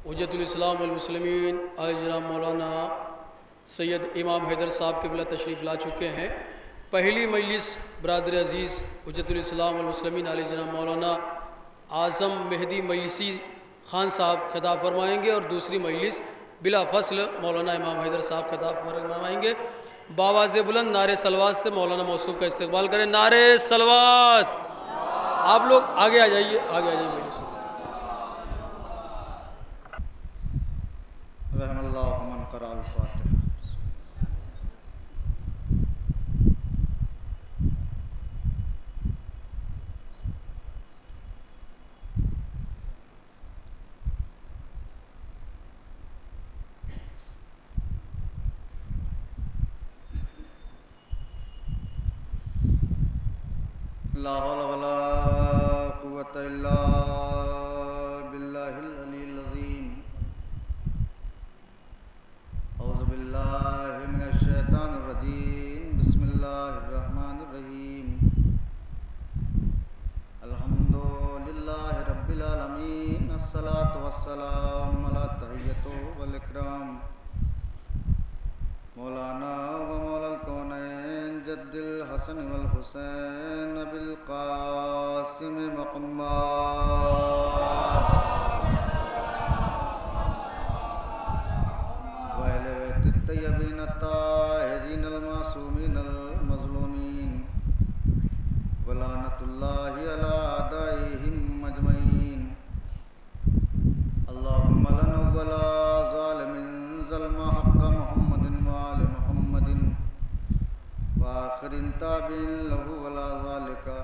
हुज्जतुल इस्लाम वल मुस्लिमीन आज जनाब मौलाना सैयद इमाम हैदर साहब के बिला तशरीफ़ ला चुके हैं। पहली मजलिस बरादर अज़ीज़ हुज्जतुल इस्लाम वल मुस्लिमीन आज जनाब मौलाना आज़म मेहदी मजलिसी ख़ान साहब खिताब फरमाएँगे और दूसरी मजलिस बिला फ़सल मौलाना इमाम हैदर साहब खिताब फरमाएँगे। बावाज़ बुलंद नारे सलवात से मौलाना मौसूफ का इस्तकबाल करें। नारे सलवात। आप लोग आगे आ जाइए, आगे आ जाइए मजलिस में। रहमल्लाहु मन क़रा अल-फ़ातिहा। ला हौला वला कुव्वता इल्ला बिल्लाहिल अलील अज़ीम। औज़ु बिल्लाहि मिनश शैतानिर रजीम। बिस्मिल्लाहिर रहमानिर रहीम। अल्हम्दुलिल्लाहि रब्बिल आलमीन। अस्सलातु वस्सलामु अला तहिय्यतु वल इकराम। मौलाना व मौलल कौनैन जद्दिल हसन वल हुसैन अबिल क़ासिम मुहम्मद व अहले बैतित तय्यबीन अत्ताहिरीन अल मासूमीन अल मज़लूमीन व लानतुल्लाहि अला अदाइहिम अजमईन। अल्लाहुम्मा लना वला ज़ालिमिन ज़ल्मा हक़्क़ मुहम्मदिन व आलि मुहम्मदिन व आखिरिन ताबिईन लहु वला ज़ालिका।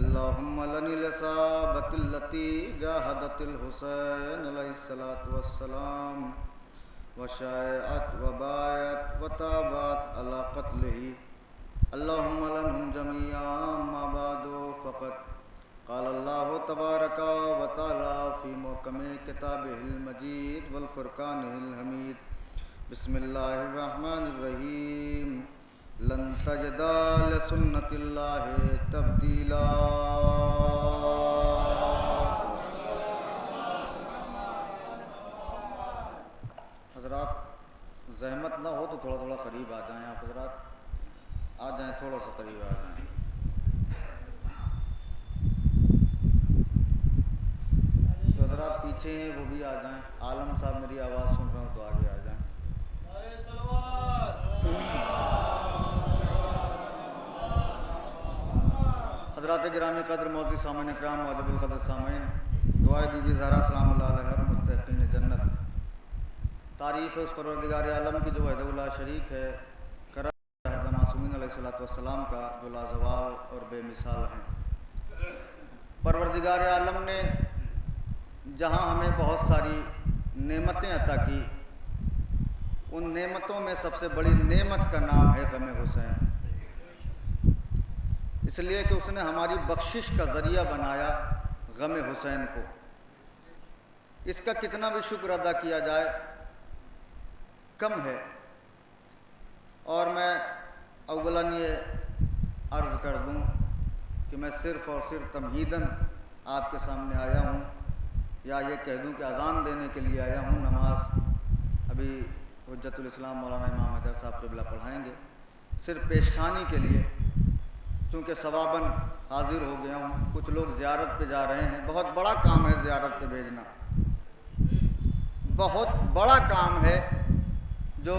अल्लाहुम्मा लनिल इसाबतिल लती जाहदतिल हुसैन अलैहिस्सलातु वस्सलाम व शायअत व बायत व ताबत अला क़त्लिही। अल्लाहुम्मा लनहुम जमीअन मा बादु फ़क़त क़ाल अल्लाहु तबारका व तआला फ़ी मुहकमे किताबिहिल मजीद वल फ़ुरक़ानिहिल हमीद। बिस्मिल्लाहिर रहमानिर रहीम। लन तजिदा लिसुन्नतिल्लाहि तब्दीला। हज़रात ज़हमत ना हो तो थोड़ा थोड़ा करीब आ जाएं। आप हज़रात आ जाएं, थोड़ा सा करीब आ जाएं। जो हज़रात पीछे हैं वो भी आ जाएं। आलम साहब मेरी आवाज़ सुन रहे हो तो आगे आ जाएं। हज़रात गिरामी क़द्र मौज़ी सामईन इकराम वाजिबुल क़द्र सामईन, दुआए बीबी ज़हरा सलामुल्लाह अलैहा हर मुस्तहिक़ीन जन्नत। तारीफ़ है उस परवरदिगार आलम की जो वहदहु ला शरीक है, करम हज़रत मासूमीन अलैहिस्सलातु वस्सलाम का जो लाज़वाल और बेमिसाल हैं। परवरदिगार आलम ने जहाँ हमें बहुत सारी नेमतें अता की, उन नेमतों में सबसे बड़ी नेमत का नाम है ग़म हुसैन। इसलिए कि उसने हमारी बख्शिश का ज़रिया बनाया ग़म हुसैन को। इसका कितना भी शुक्र अदा किया जाए कम है। और मैं अव्वलन ये अर्ज़ कर दूं कि मैं सिर्फ़ और सिर्फ तमहीदन आपके सामने आया हूँ, या ये कह दूं कि अज़ान देने के लिए आया हूँ। नमाज अभी हुज्जतुल इस्लाम मौलाना इमाम हैदर साहब क़िबला पढ़ाएँगे। सिर्फ पेशखानी के लिए, चूँकि सवाबन हाज़िर हो गया हूँ। कुछ लोग ज़ियारत पे जा रहे हैं। बहुत बड़ा काम है ज़ियारत पे भेजना, बहुत बड़ा काम है जो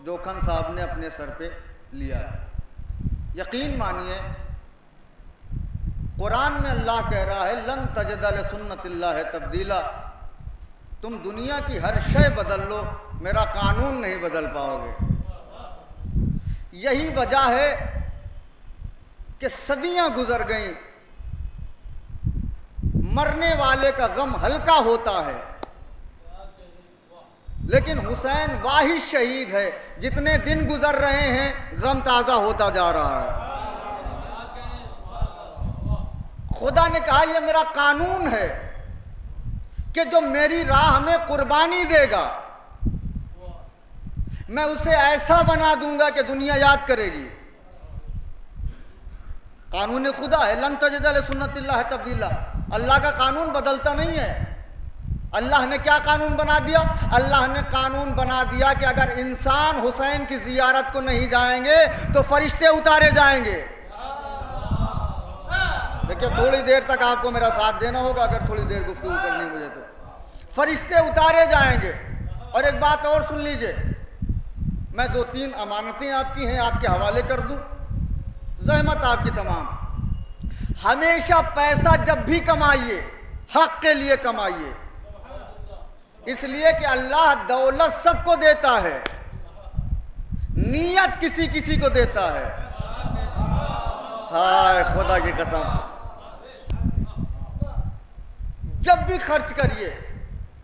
जोखन साहब ने अपने सर पे लिया है। यकीन मानिए, कुरान में अल्लाह कह रहा है लन तजिदा लिसुन्नतिल्लाहि तब्दीला। तुम दुनिया की हर शय बदल लो, मेरा कानून नहीं बदल पाओगे। यही वजह है कि सदियां गुजर गईं, मरने वाले का गम हल्का होता है, लेकिन हुसैन वाहिद शहीद है। जितने दिन गुजर रहे हैं गम ताज़ा होता जा रहा है। खुदा ने कहा यह मेरा कानून है कि जो मेरी राह में कुर्बानी देगा मैं उसे ऐसा बना दूंगा कि दुनिया याद करेगी। कानून खुदा है, लन तजिदा लिसुन्नतिल्लाहि तब्दीला। अल्लाह का कानून बदलता नहीं है। अल्लाह ने क्या कानून बना दिया? अल्लाह ने कानून बना दिया कि अगर इंसान हुसैन की जियारत को नहीं जाएंगे तो फरिश्ते उतारे जाएंगे। देखिए, थोड़ी देर तक आपको मेरा साथ देना होगा, अगर थोड़ी देर गुफ्तगू करनी मुझे तो। फरिश्ते उतारे जाएंगे। और एक बात और सुन लीजिए, मैं 2-3 अमानतें आपकी हैं, आपके हवाले कर दूं, ज़हमत आपकी तमाम। हमेशा पैसा जब भी कमाइए हक के लिए कमाइए, इसलिए कि अल्लाह दौलत सबको देता है, नियत किसी किसी को देता है। हाय खुदा की कसम, जब भी खर्च करिए।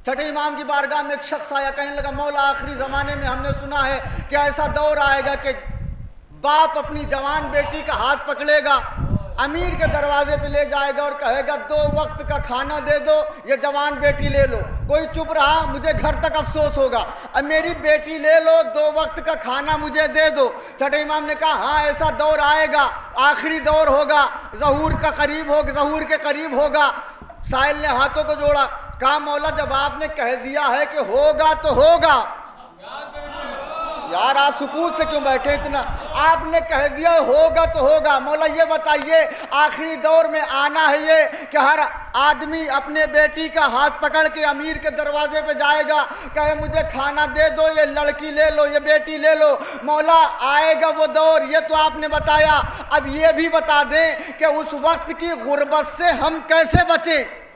छठे इमाम की बारगाह में एक शख्स आया, कहने लगा, मौला आखिरी ज़माने में हमने सुना है कि ऐसा दौर आएगा कि बाप अपनी जवान बेटी का हाथ पकड़ेगा, अमीर के दरवाजे पे ले जाएगा और कहेगा 2 वक्त का खाना दे दो, ये जवान बेटी ले लो। कोई चुप रहा, मुझे घर तक अफसोस होगा। अब मेरी बेटी ले लो, 2 वक्त का खाना मुझे दे दो। छठे इमाम ने कहा, हाँ ऐसा दौर आएगा, आखिरी दौर होगा, ज़हूर का करीब होगा, ज़हूर के करीब होगा। साहिल ने हाथों को जोड़ा, कहा, मौला जब आपने कह दिया है कि होगा तो होगा। यार आप सुकून से क्यों बैठे इतना? आपने कह दिया होगा तो होगा। मौला ये बताइए, आखिरी दौर में आना है ये कि हर आदमी अपने बेटी का हाथ पकड़ के अमीर के दरवाजे पे जाएगा, कहे मुझे खाना दे दो, ये लड़की ले लो, ये बेटी ले लो। मौला आएगा वो दौर, ये तो आपने बताया। अब ये भी बता दें कि उस वक्त की गुर्बत से हम कैसे बचें।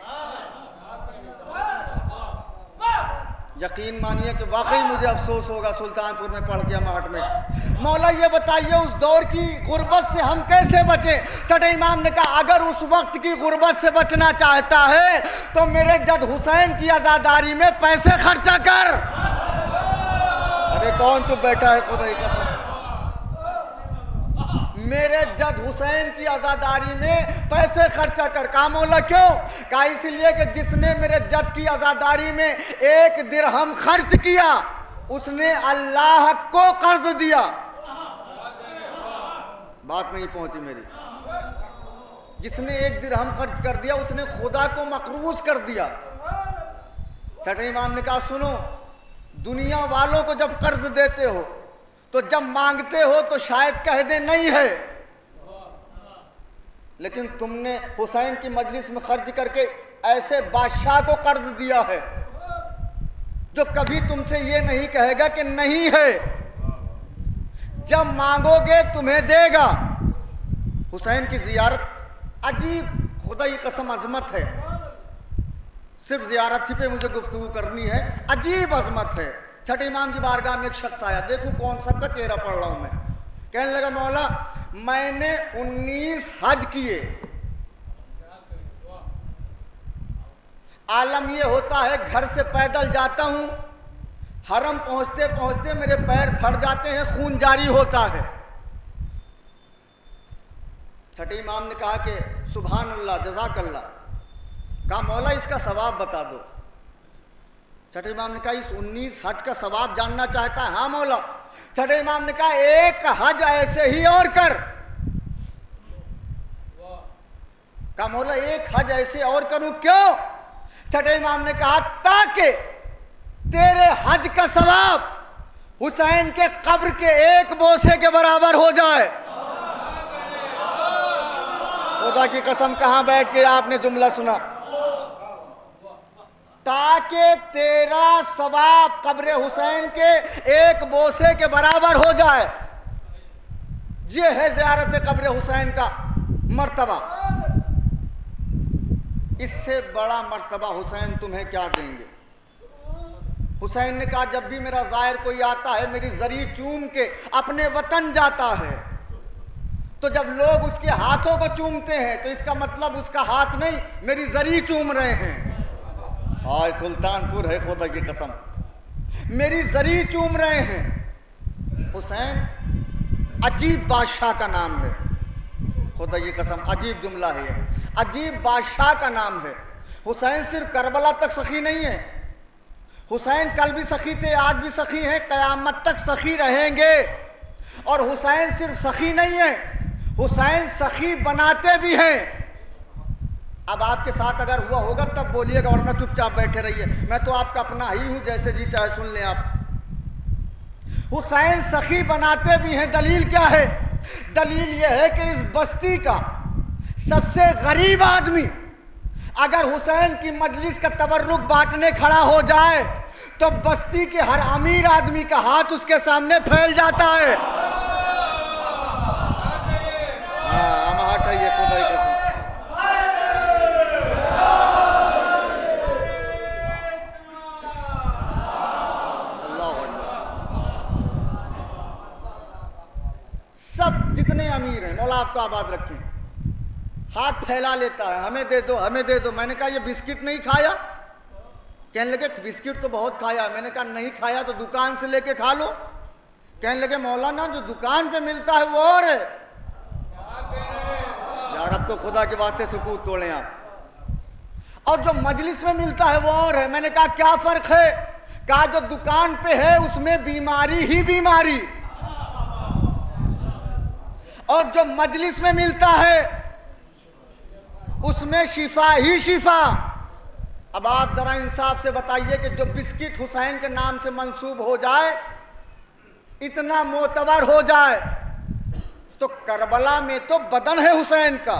यकीन मानिए कि वाकई मुझे अफसोस होगा सुल्तानपुर में पढ़ के महट में। मौला ये बताइए, उस दौर की गुर्बत से हम कैसे बचें? छठे इमाम ने कहा, अगर उस वक्त की गुर्बत से बचना चाहता है तो मेरे जद हुसैन की आज़ादारी में पैसे खर्चा कर। अरे कौन चुप बैठा है? खुदा की कसम, मेरे जद हुसैन की आज़ादारी में पैसे खर्चा कर। कहा, मौला क्यों? कहा, इसलिए कि जिसने मेरे जद की आज़ादारी में 1 दिरहम खर्च किया उसने अल्लाह को कर्ज दिया। बात नहीं पहुंची मेरी। जिसने 1 दिरहम खर्च कर दिया उसने खुदा को मकरूज कर दिया। छठे इमाम ने कहा, सुनो, दुनिया वालों को जब कर्ज देते हो तो जब मांगते हो तो शायद कह दे नहीं है, लेकिन तुमने हुसैन की मजलिस में खर्च करके ऐसे बादशाह को कर्ज दिया है जो कभी तुमसे ये नहीं कहेगा कि नहीं है, जब मांगोगे तुम्हें देगा। हुसैन की जियारत अजीब, खुदा की कसम अजमत है। सिर्फ जियारत ही पे मुझे गुफ्तगू करनी है, अजीब अजमत है। छठे इमाम की बारगाह में एक शख्स आया, देखो कौन सबका चेहरा पढ़ रहा हूं मैं। कहने लगा, मौला मैंने 19 हज किए। आलम ये होता है, घर से पैदल जाता हूं, हरम पहुंचते पहुंचते मेरे पैर फट जाते हैं, खून जारी होता है। छठे इमाम ने कहा कि सुभान अल्लाह, जज़ाकल्लाह। कहा, मौला इसका सवाब बता दो। छठे इमाम ने कहा, इस 19 हज का सवाब जानना चाहता है? हाँ मौला। छठे इमाम ने कहा, 1 हज ऐसे ही और कर। कहा, मौला 1 हज ऐसे और करूं, क्यों? छठे इमाम ने कहा, ताकि तेरे हज का सवाब हुसैन के कब्र के 1 बोसे के बराबर हो जाए। खुदा की कसम, कहां बैठ के आपने जुमला सुना? ताकि तेरा सवाब कब्र हुसैन के 1 बोसे के बराबर हो जाए। ये है ज़ियारत कब्र हुसैन का मर्तबा। इससे बड़ा मर्तबा हुसैन तुम्हें क्या देंगे? हुसैन ने कहा, जब भी मेरा ज़ाहिर कोई आता है मेरी जरी चूम के अपने वतन जाता है, तो जब लोग उसके हाथों को चूमते हैं तो इसका मतलब उसका हाथ नहीं, मेरी जरी चूम रहे हैं। हाय सुल्तानपुर है, खुदा की कसम, मेरी जरी चूम रहे हैं। हुसैन अजीब बादशाह का नाम है, खुदा की कसम अजीब जुमला है, अजीब बादशाह का नाम है। हुसैन सिर्फ करबला तक सखी नहीं है, हुसैन कल भी सखी थे, आज भी सखी हैं, क़यामत तक सखी रहेंगे। और हुसैन सिर्फ सखी नहीं है, हुसैन सखी बनाते भी हैं। अब आपके साथ अगर हुआ होगा तब बोलिएगा, वरना चुपचाप बैठे रहिए। मैं तो आपका अपना ही हूं, जैसे जी चाहे सुन लें आप। हुसैन सखी बनाते भी हैं। दलील क्या है? दलील यह है कि इस बस्ती का सबसे गरीब आदमी अगर हुसैन की मजलिस का तबर्रुक बांटने खड़ा हो जाए तो बस्ती के हर अमीर आदमी का हाथ उसके सामने फैल जाता है। हम हटाइए खुदाई कसम। सब जितने अमीर हैं, मौला आपको आबाद रखें, हाथ फैला लेता है, हमें दे दो, हमें दे दो। मैंने कहा ये बिस्किट नहीं खाया? कहने लगे बिस्किट तो बहुत खाया। मैंने कहा नहीं खाया तो दुकान से लेके खा लो। कहने लगे मौलाना जो दुकान पे मिलता है वो और है। यार अब तो खुदा के वास्ते सुकूत तोड़े आप। और जो मजलिस में मिलता है वो और है। मैंने कहा क्या फर्क है? कहा जो दुकान पे है उसमें बीमारी ही बीमारी, और जो मजलिस में मिलता है उसमें शिफा ही शिफा। अब आप जरा इंसाफ से बताइए कि जो बिस्किट हुसैन के नाम से मंसूब हो जाए, इतना मोतबर हो जाए, तो करबला में तो बदन है हुसैन का,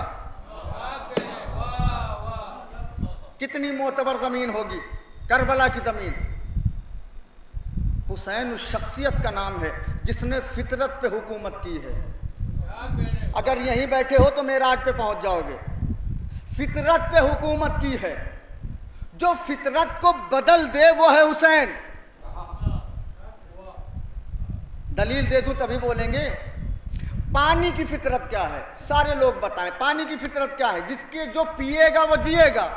कितनी मोतबर जमीन होगी करबला की जमीन। हुसैन उस शख्सियत का नाम है जिसने फितरत पे हुकूमत की है। अगर यहीं बैठे हो तो मेराज पे पहुंच जाओगे। फितरत पे हुकूमत की है, जो फितरत को बदल दे वो है हुसैन। दलील दे दूं तभी बोलेंगे। पानी की फितरत क्या है? सारे लोग बताएं पानी की फितरत क्या है? जिसके जो पिएगा वो जिएगा,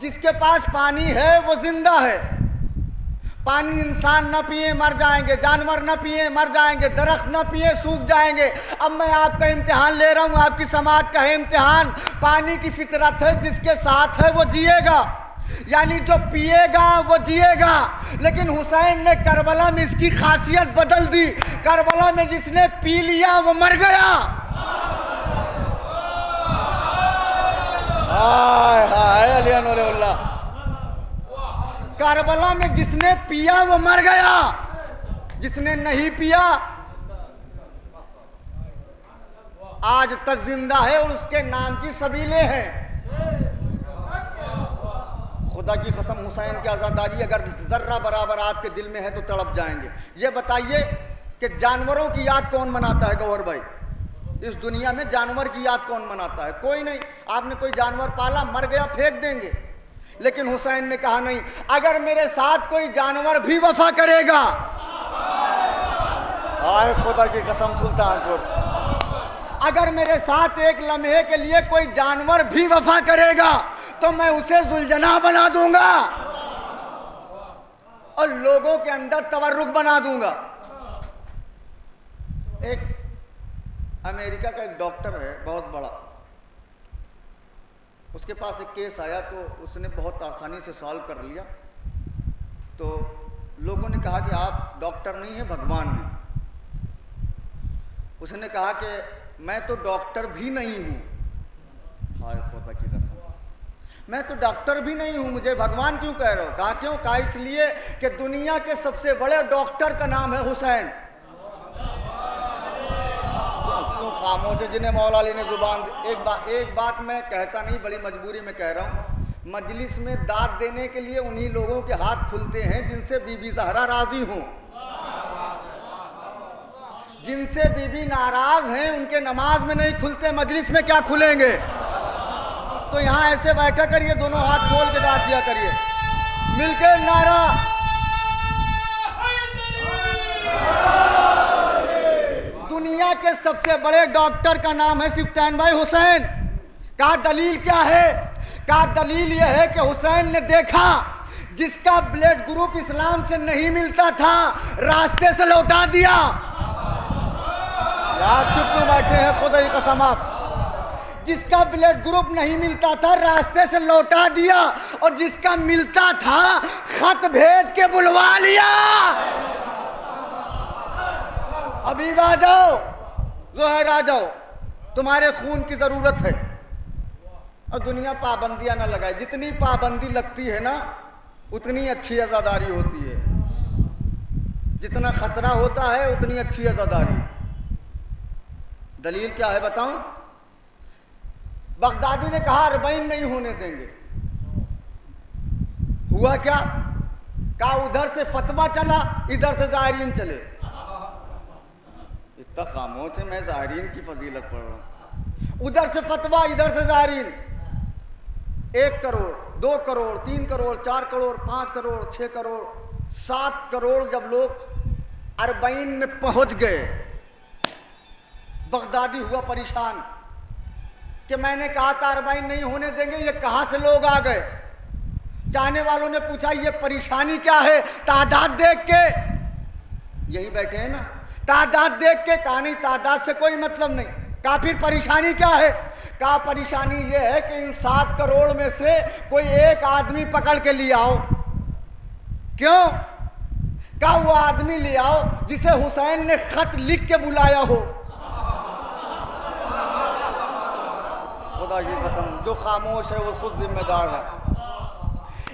जिसके पास पानी है वो जिंदा है। पानी इंसान न पिए मर जाएंगे, जानवर न पिए मर जाएंगे, दरख्त न पिए सूख जाएंगे। अब मैं आपका इम्तिहान ले रहा हूं, आपकी समाज का है इम्तिहान। पानी की फितरत है, जिसके साथ है वो जिएगा, यानी जो पिएगा वो जिएगा। लेकिन हुसैन ने करबला में इसकी खासियत बदल दी। करबला में जिसने पी लिया वो मर गया। हाय हाय अल्लाह। करबला में जिसने पिया वो मर गया, जिसने नहीं पिया आज तक जिंदा है और उसके नाम की सबीलें हैं। खुदा की कसम हुसैन की आज़ादारी अगर जर्रा बराबर आपके दिल में है तो तड़प जाएंगे। ये बताइए कि जानवरों की याद कौन मनाता है? गौहर भाई, इस दुनिया में जानवर की याद कौन मनाता है? कोई नहीं। आपने कोई जानवर पाला, मर गया, फेंक देंगे। लेकिन हुसैन ने कहा नहीं, अगर मेरे साथ कोई जानवर भी वफा करेगा, आए खुदा की कसम सुल्तानपुर, अगर मेरे साथ एक लम्हे के लिए कोई जानवर भी वफा करेगा तो मैं उसे जुलजना बना दूंगा और लोगों के अंदर तवर्रुक बना दूंगा। एक अमेरिका का एक डॉक्टर है बहुत बड़ा, उसके पास एक केस आया तो उसने बहुत आसानी से सॉल्व कर लिया। तो लोगों ने कहा कि आप डॉक्टर नहीं हैं, भगवान हैं। उसने कहा कि मैं तो डॉक्टर भी नहीं हूँ। हाय खुदा की कसम, मैं तो डॉक्टर भी नहीं हूँ, मुझे भगवान क्यों कह रहे हो? कहा क्यों? कहा इसलिए कि दुनिया के सबसे बड़े डॉक्टर का नाम है हुसैन। खामोश है जिन्हें मौला अली ने जुबान। एक बात मैं कहता नहीं, बड़ी मजबूरी में कह रहा हूँ। मजलिस में दाद देने के लिए उन्हीं लोगों के हाथ खुलते हैं जिनसे बीबी ज़हरा राजी हों। जिनसे बीबी नाराज हैं उनके नमाज में नहीं खुलते, मजलिस में क्या खुलेंगे? तो यहाँ ऐसे बैठा करिए, दोनों हाथ खोल के दाद दिया करिए, मिलके नारा। दुनिया के सबसे बड़े डॉक्टर का नाम है सिफ्तान भाई हुसैन। कहा दलील क्या है? कहा दलील यह है कि हुसैन ने देखा जिसका ब्लड ग्रुप इस्लाम से नहीं मिलता था, रास्ते से लौटा दिया। यार चुप क्यों बैठे हैं? खुदा की कसम आप, जिसका ब्लड ग्रुप नहीं मिलता था रास्ते से लौटा दिया, और जिसका मिलता था खत भेज के बुलवा लिया। अभी आ जाओ, ज़ोहर आ जाओ, तुम्हारे खून की जरूरत है। और दुनिया पाबंदियां ना लगाए। जितनी पाबंदी लगती है ना उतनी अच्छी अज़ादारी होती है, जितना खतरा होता है उतनी अच्छी अज़ादारी। दलील क्या है बताऊं? बगदादी ने कहा अरबईन नहीं होने देंगे। हुआ क्या? कहा उधर से फतवा चला, इधर से ज़ाहिरीन चले। इतना खामोश है, मैं ज़ाहिरीन की फजीलत पढ़ रहा हूं। उधर से फतवा, इधर से ज़ाहिरीन। 1 करोड़, 2 करोड़, 3 करोड़, 4 करोड़, 5 करोड़, 6 करोड़, 7 करोड़ जब लोग अरबईन में पहुंच गए, बगदादी हुआ परेशान कि मैंने कहा था अरबईन नहीं होने देंगे, ये कहां से लोग आ गए। चाहने वालों ने पूछा ये परेशानी क्या है? तादाद देख के, यही बैठे हैं ना, तादाद देख के। कहा नहीं, तादाद से कोई मतलब नहीं। कहा फिर परेशानी क्या है? कहा परेशानी ये है कि इन 7 करोड़ में से कोई एक आदमी पकड़ के ले आओ। क्यों? कहा वो आदमी ले आओ जिसे हुसैन ने खत लिख के बुलाया हो। खुदा की कसम, जो खामोश है वो खुद जिम्मेदार है।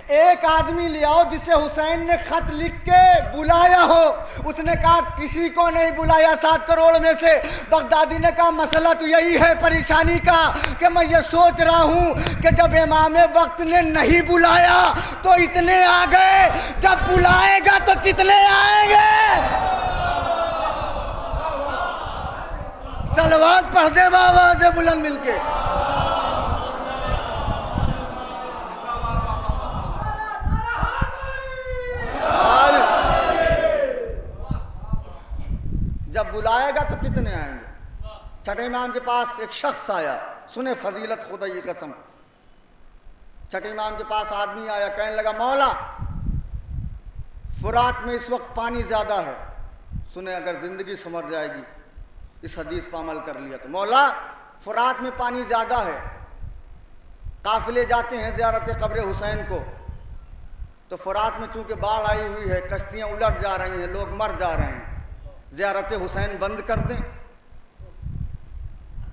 एक आदमी ले आओ जिसे हुसैन ने खत लिख के बुलाया हो। उसने कहा किसी को नहीं बुलाया 7 करोड़ में से। बगदादी ने कहा मसला तो यही है परेशानी का कि मैं ये सोच रहा हूं कि जब इमाम वक्त ने नहीं बुलाया तो इतने आ गए, जब बुलाएगा तो कितने आएंगे? सलवात पढ़ दे बाबा से बुलंद मिलके। जब बुलाएगा तो कितने आएंगे? छठे इमाम के पास एक शख्स आया, सुने फजीलत खुदा की कसम। छठे इमाम के पास आदमी आया, कहने लगा मौला फुरात में इस वक्त पानी ज़्यादा है। सुने अगर ज़िंदगी संवर जाएगी इस हदीस पर अमल कर लिया तो। मौला फुरात में पानी ज़्यादा है, काफिले जाते हैं ज़ियारत कब्र हुसैन को, तो फुरात में चूँकि बाढ़ आई हुई है, कश्तियाँ उलट जा रही हैं, लोग मर जा रहे हैं, ज़ियारत हुसैन बंद कर दें।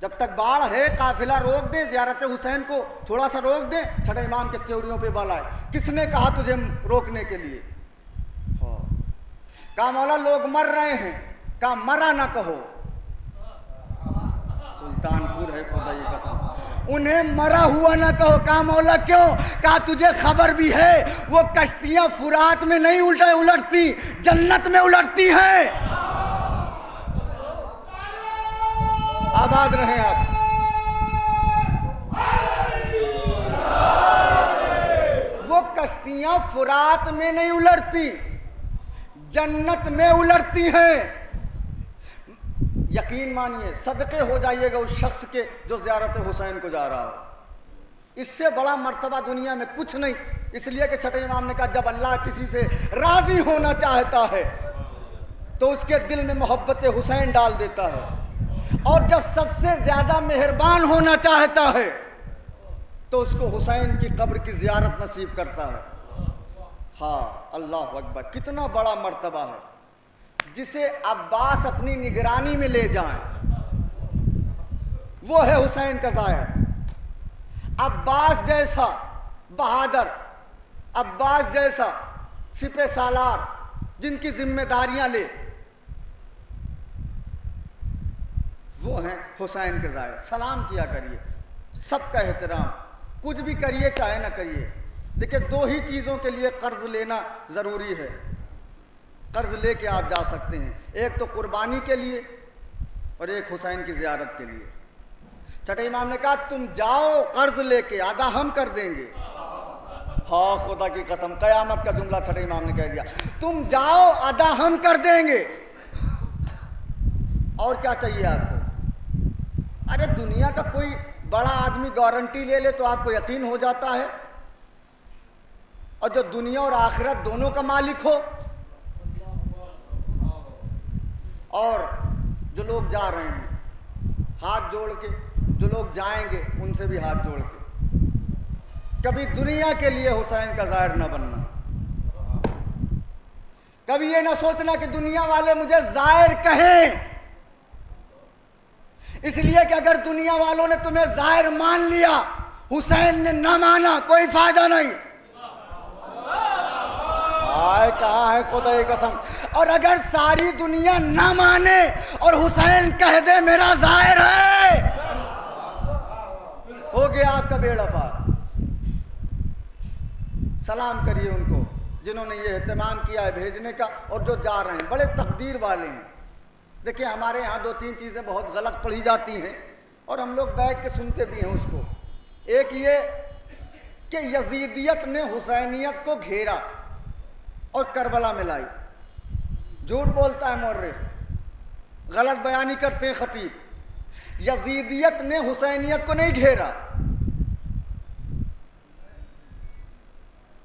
जब तक बाढ़ है काफिला रोक दें, ज़ियारत हुसैन को थोड़ा सा रोक दें। छठे इमाम के त्योरियों पे बल आए, किसने कहा तुझे रोकने के लिए? कहा मौला लोग मर रहे हैं। कहा मरा ना कहो, सुल्तानपुर है खुदा की कसम, उन्हें मरा हुआ ना कहो। कहा मौला क्यों? कहा तुझे खबर भी है वो कश्तियां फुरात में नहीं उलटती, जन्नत में उलटती हैं। आबाद रहें आप। वो कश्तियां फुरात में नहीं उलटती, जन्नत में उलटती हैं। यकीन मानिए, सदके हो जाइएगा उस शख्स के जो ज़ियारत हुसैन को जा रहा हो। इससे बड़ा मर्तबा दुनिया में कुछ नहीं। इसलिए कि छठे इमाम ने कहा जब अल्लाह किसी से राज़ी होना चाहता है तो उसके दिल में मोहब्बत हुसैन डाल देता है, और जब सबसे ज़्यादा मेहरबान होना चाहता है तो उसको हुसैन की कब्र की ज़ियारत नसीब करता है। हाँ, अल्लाह अकबर, कितना बड़ा मर्तबा है। जिसे अब्बास अपनी निगरानी में ले जाएं, वो है हुसैन का ज़ाहिर। अब्बास जैसा बहादुर, अब्बास जैसा सिपह सालार जिनकी जिम्मेदारियां ले, वो हैं हुसैन के ज़ाहिर। सलाम किया करिए, सबका एहतराम, कुछ भी करिए चाहे ना करिए। देखिए, 2 ही चीज़ों के लिए कर्ज लेना ज़रूरी है। कर्ज लेके आप जा सकते हैं, एक तो कुर्बानी के लिए और एक हुसैन की ज़ियारत के लिए। छठे इमाम ने कहा तुम जाओ कर्ज लेके, आधा हम कर देंगे। हाँ, खुदा की कसम, कयामत का जुमला छठे इमाम ने कह दिया, तुम जाओ आधा हम कर देंगे। और क्या चाहिए आपको? अरे दुनिया का कोई बड़ा आदमी गारंटी ले ले तो आपको यकीन हो जाता है, और जो दुनिया और आखिरत दोनों का मालिक हो। और जो लोग जा रहे हैं हाथ जोड़ के, जो लोग जाएंगे उनसे भी हाथ जोड़ के, कभी दुनिया के लिए हुसैन का ज़ाहिर न बनना। कभी ये ना सोचना कि दुनिया वाले मुझे ज़ाहिर कहें, इसलिए कि अगर दुनिया वालों ने तुम्हें ज़ाहिर मान लिया, हुसैन ने न माना, कोई फायदा नहीं। आए कहाँ है खुदा की कसम। और अगर सारी दुनिया न माने और हुसैन कह दे मेरा जाहिर है, हो गया आपका बेड़ा पार। सलाम करिए उनको जिन्होंने ये एहतमाम किया है भेजने का, और जो जा रहे हैं बड़े तकदीर वाले हैं। देखिए हमारे यहाँ 2-3 चीज़ें बहुत गलत पढ़ी जाती हैं और हम लोग बैठ के सुनते भी हैं उसको। एक ये कि यजीदियत ने हुसैनियत को घेरा और करबला में लाई। झूठ बोलता है मौर्र, गलत बयानी करते हैं खतीब। यजीदियत ने हुसैनियत को नहीं घेरा।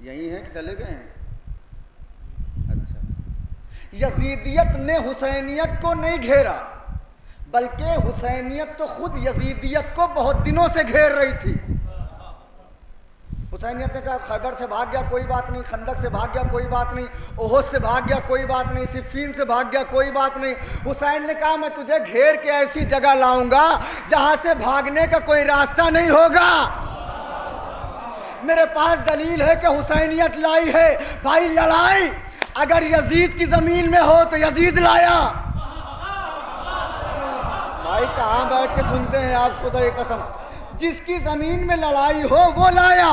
यही है कि चले गए हैं? अच्छा, यजीदियत ने हुसैनियत को नहीं घेरा, बल्कि हुसैनियत तो खुद यजीदियत को बहुत दिनों से घेर रही थी। हुसैनियत ने कहा खैबर से भाग गया कोई बात नहीं, खंदक से भाग गया कोई बात नहीं, ओहद से भाग गया कोई बात नहीं, सिफ़ीन से भाग गया कोई बात नहीं। हुसैन ने कहा मैं तुझे घेर के ऐसी जगह लाऊंगा जहां से भागने का कोई रास्ता नहीं होगा। मेरे पास दलील है कि हुसैनियत लाई है। भाई लड़ाई अगर यजीद की जमीन में हो तो यजीद लाया। भाई कहां बैठ के सुनते हैं आप, खुदा की कसम। जिसकी जमीन में लड़ाई हो वो लाया।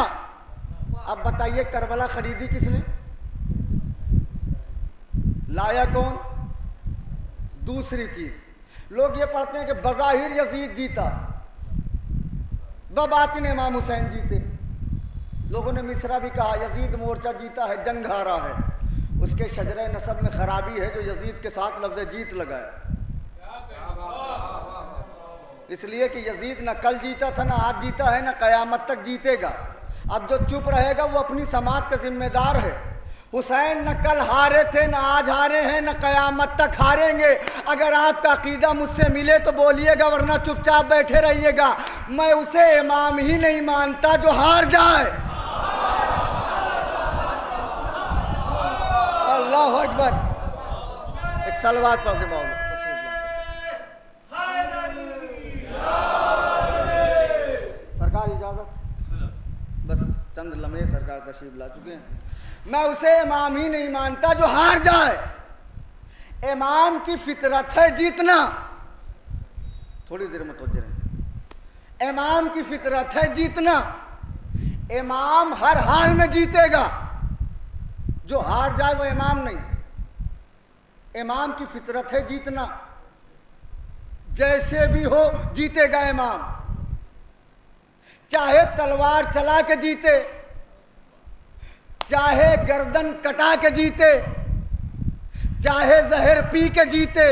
अब बताइए करबला खरीदी किसने? लाया कौन? दूसरी चीज लोग ये पढ़ते हैं कि बज़ाहिर यजीद जीता, बबातिन इमाम हुसैन जीते। लोगों ने मिसरा भी कहा यजीद मोर्चा जीता है, जंग हारा है। उसके शजरे नसब में खराबी है जो यजीद के साथ लफ्ज़ जीत लगाया, इसलिए कि यजीद न कल जीता था, न आज जीता है, न क़यामत तक जीतेगा। अब जो चुप रहेगा वो अपनी समात का जिम्मेदार है। हुसैन न कल हारे थे, न आज हारे हैं, न क़यामत तक हारेंगे। अगर आपका अकीदा मुझसे मिले तो बोलिएगा, वरना चुपचाप बैठे रहिएगा। मैं उसे इमाम ही नहीं मानता जो हार जाए। अल्लाहु अकबर। एक सलवात पढ़ के बाबू। सरकार इजाजत, बस चंद लम्हे सरकार तशरीफ ला चुके हैं। मैं उसे इमाम ही नहीं मानता जो हार जाए। इमाम की फितरत है जीतना। थोड़ी देर में तवज्जो रहे। इमाम की फितरत है जीतना। इमाम हर हाल में जीतेगा। जो हार जाए वो इमाम नहीं। इमाम की फितरत है जीतना। जैसे भी हो जीतेगा इमाम, चाहे तलवार चला के जीते, चाहे गर्दन कटा के जीते, चाहे जहर पी के जीते,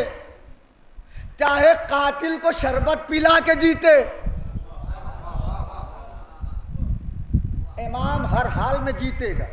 चाहे कातिल को शरबत पिला के जीते। इमाम हर हाल में जीतेगा।